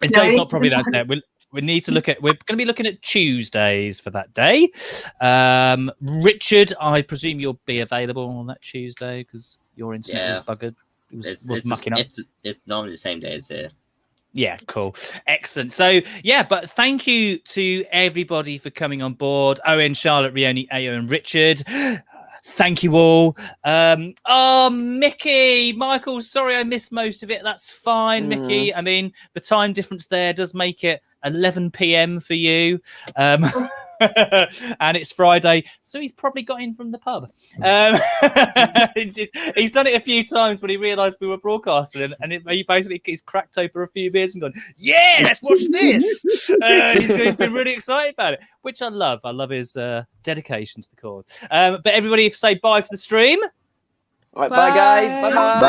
[SPEAKER 1] The day's not probably announced yet. We need to look at. We're going to be looking at Tuesdays for that day. Richard, I presume you'll be available on that Tuesday because your internet was buggered. It was mucking up.
[SPEAKER 6] It's normally the same day as here.
[SPEAKER 1] Yeah, cool. Excellent. So, yeah, but thank you to everybody for coming on board. Owen, Charlotte, Rioni, Ayo, and Richard. Thank you all. Oh, Mickey, Michael, sorry I missed most of it. That's fine, Mickey. I mean, the time difference there does make it 11 p.m. for you. And it's Friday, so he's probably got in from the pub. He's done it a few times when he realised we were broadcasting, and he's cracked open a few beers and gone, yeah, let's watch this. He's been really excited about it, which I love. I love his dedication to the cause. But everybody say bye for the stream.
[SPEAKER 3] All right, bye guys. Bye.